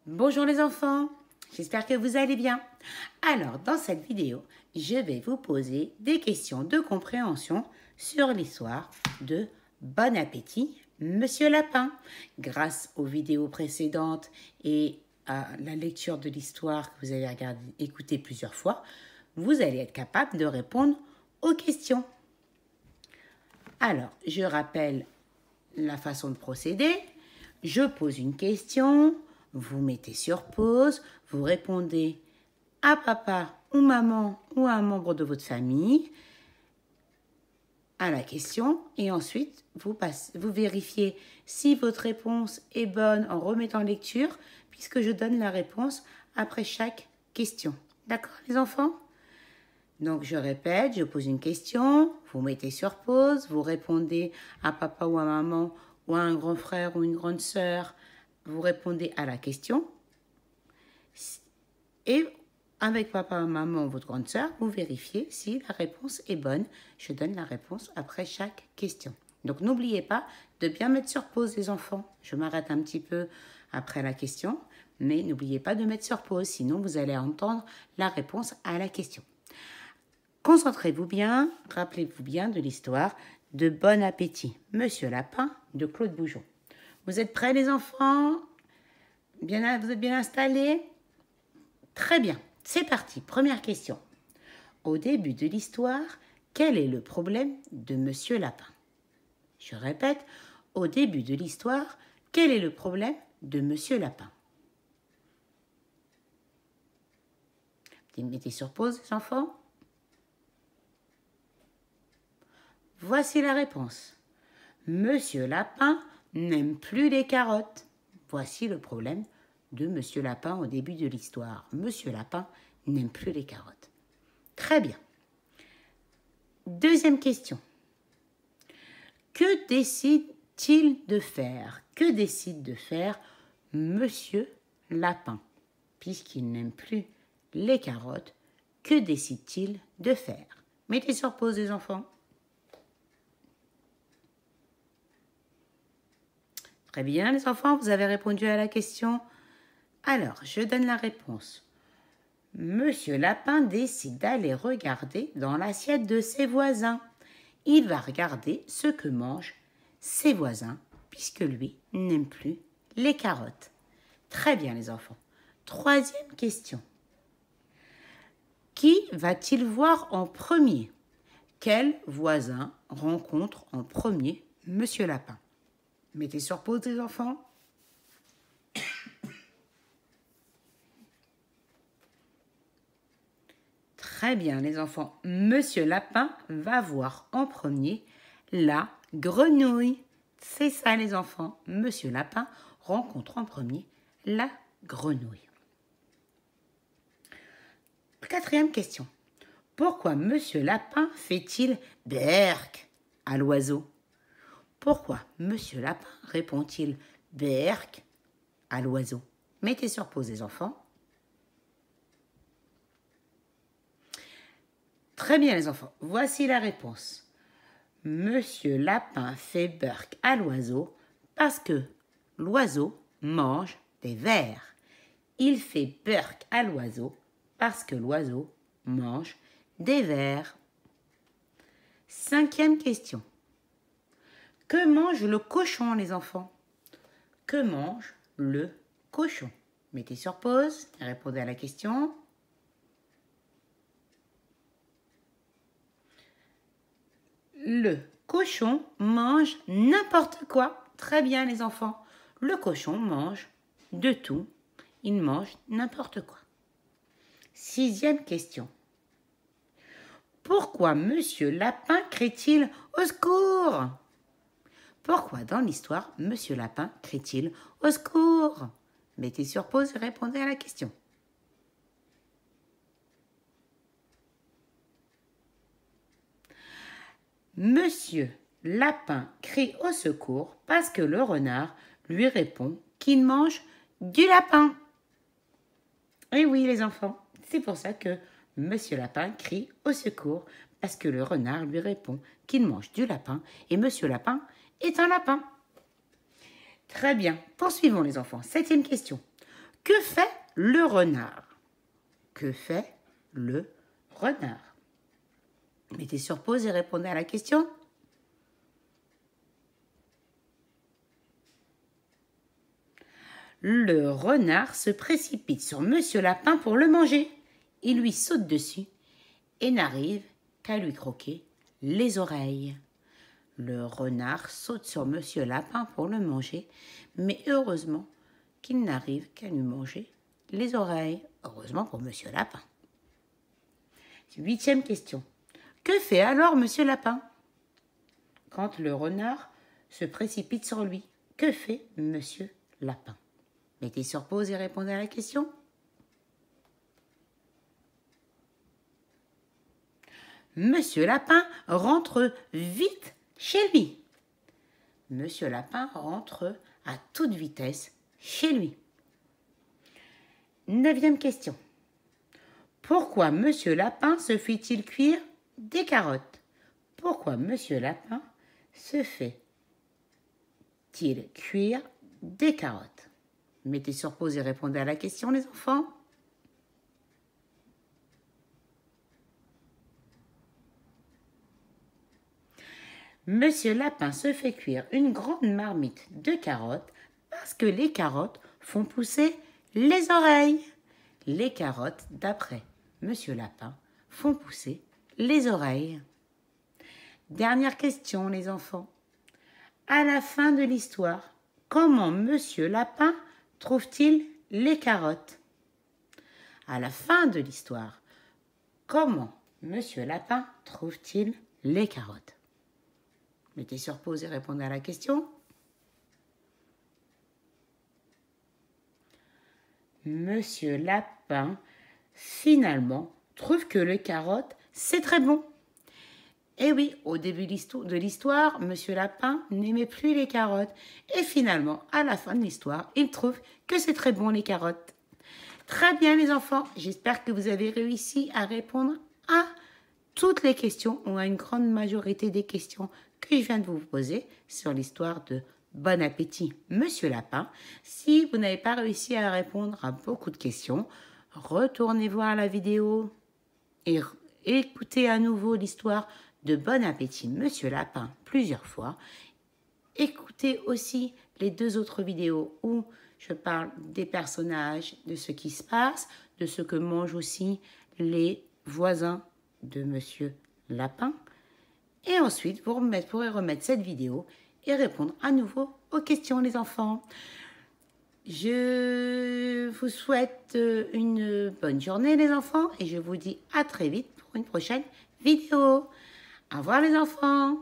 Bonjour les enfants, j'espère que vous allez bien. Alors, dans cette vidéo, je vais vous poser des questions de compréhension sur l'histoire de Bon appétit, Monsieur Lapin. Grâce aux vidéos précédentes et à la lecture de l'histoire que vous avez écoutée plusieurs fois, vous allez être capable de répondre aux questions. Alors, je rappelle la façon de procéder. Je pose une question, vous mettez sur pause, vous répondez à papa ou maman ou à un membre de votre famille à la question et ensuite vous vérifiez si votre réponse est bonne en remettant en lecture puisque je donne la réponse après chaque question. D'accord les enfants ? Donc je répète, je pose une question, vous mettez sur pause, vous répondez à papa ou à maman ou à un grand frère ou une grande sœur, vous répondez à la question. Et avec papa ou maman ou votre grande sœur, vous vérifiez si la réponse est bonne. Je donne la réponse après chaque question. Donc n'oubliez pas de bien mettre sur pause les enfants. Je m'arrête un petit peu après la question, mais n'oubliez pas de mettre sur pause, sinon vous allez entendre la réponse à la question. Concentrez-vous bien, rappelez-vous bien de l'histoire de Bon appétit, Monsieur Lapin de Claude Bougeon. Vous êtes prêts les enfants ? Vous êtes bien installés ? Très bien, c'est parti. Première question. Au début de l'histoire, quel est le problème de Monsieur Lapin ? Je répète, au début de l'histoire, quel est le problème de Monsieur Lapin ? Mettez sur pause les enfants. Voici la réponse. Monsieur Lapin n'aime plus les carottes. Voici le problème de Monsieur Lapin au début de l'histoire. Monsieur Lapin n'aime plus les carottes. Très bien. Deuxième question. Que décide-t-il de faire ? Que décide de faire Monsieur Lapin ? Puisqu'il n'aime plus les carottes, que décide-t-il de faire ? Mettez sur pause les enfants. Très bien les enfants, vous avez répondu à la question. Alors, je donne la réponse. Monsieur Lapin décide d'aller regarder dans l'assiette de ses voisins. Il va regarder ce que mangent ses voisins, puisque lui n'aime plus les carottes. Très bien les enfants. Troisième question. Qui va-t-il voir en premier ? Quel voisin rencontre en premier Monsieur Lapin ? Mettez sur pause les enfants. Très bien les enfants. Monsieur Lapin va voir en premier la grenouille. C'est ça les enfants. Monsieur Lapin rencontre en premier la grenouille. Quatrième question. Pourquoi Monsieur Lapin fait-il berk à l'oiseau ? Pourquoi Monsieur Lapin répond-il berk à l'oiseau ? Mettez sur pause les enfants. Très bien les enfants, voici la réponse. Monsieur Lapin fait berk à l'oiseau parce que l'oiseau mange des vers. Il fait berk à l'oiseau parce que l'oiseau mange des vers. Cinquième question. Que mange le cochon, les enfants ? Que mange le cochon ? Mettez sur pause et répondez à la question. Le cochon mange n'importe quoi. Très bien, les enfants. Le cochon mange de tout. Il mange n'importe quoi. Sixième question. Pourquoi Monsieur Lapin crie-t-il « Au secours » ? Pourquoi dans l'histoire, Monsieur Lapin crie-t-il « Au secours » ? Mettez sur pause et répondez à la question. Monsieur Lapin crie au secours parce que le renard lui répond qu'il mange du lapin. Et oui les enfants, c'est pour ça que Monsieur Lapin crie au secours parce que le renard lui répond qu'il mange du lapin et Monsieur Lapin est un lapin. Très bien, poursuivons les enfants. Septième question. Que fait le renard? Que fait le renard? Mettez sur pause et répondez à la question. Le renard se précipite sur Monsieur Lapin pour le manger. Il lui saute dessus et n'arrive qu'à lui croquer les oreilles. Le renard saute sur Monsieur Lapin pour le manger, mais heureusement qu'il n'arrive qu'à lui manger les oreilles. Heureusement pour Monsieur Lapin. 8e question. Que fait alors Monsieur Lapin? Quand le renard se précipite sur lui, que fait Monsieur Lapin? Mettez sur pause et répondez à la question. Monsieur Lapin rentre vite chez lui. Monsieur Lapin rentre à toute vitesse chez lui. 9e question. Pourquoi Monsieur Lapin se fait-il cuire des carottes? Pourquoi Monsieur Lapin se fait-il cuire des carottes? Mettez sur pause et répondez à la question, les enfants. Monsieur Lapin se fait cuire une grande marmite de carottes parce que les carottes font pousser les oreilles. Les carottes, d'après Monsieur Lapin, font pousser les oreilles. Dernière question, les enfants. À la fin de l'histoire, comment Monsieur Lapin trouve-t-il les carottes? À la fin de l'histoire, comment Monsieur Lapin trouve-t-il les carottes? Mettez sur pause et répondez à la question. Monsieur Lapin, finalement, trouve que les carottes, c'est très bon. Et oui, au début de l'histoire, Monsieur Lapin n'aimait plus les carottes. Et finalement, à la fin de l'histoire, il trouve que c'est très bon les carottes. Très bien les enfants, j'espère que vous avez réussi à répondre à toutes les questions ou à une grande majorité des questions que je viens de vous poser sur l'histoire de Bon appétit, Monsieur Lapin. Si vous n'avez pas réussi à répondre à beaucoup de questions, retournez voir la vidéo et écoutez à nouveau l'histoire de Bon appétit, Monsieur Lapin plusieurs fois. Écoutez aussi les 2 autres vidéos où je parle des personnages, de ce qui se passe, de ce que mangent aussi les voisins de Monsieur Lapin. Et ensuite, vous pourrez remettre cette vidéo et répondre à nouveau aux questions, les enfants. Je vous souhaite une bonne journée, les enfants, et je vous dis à très vite pour une prochaine vidéo. Au revoir, les enfants.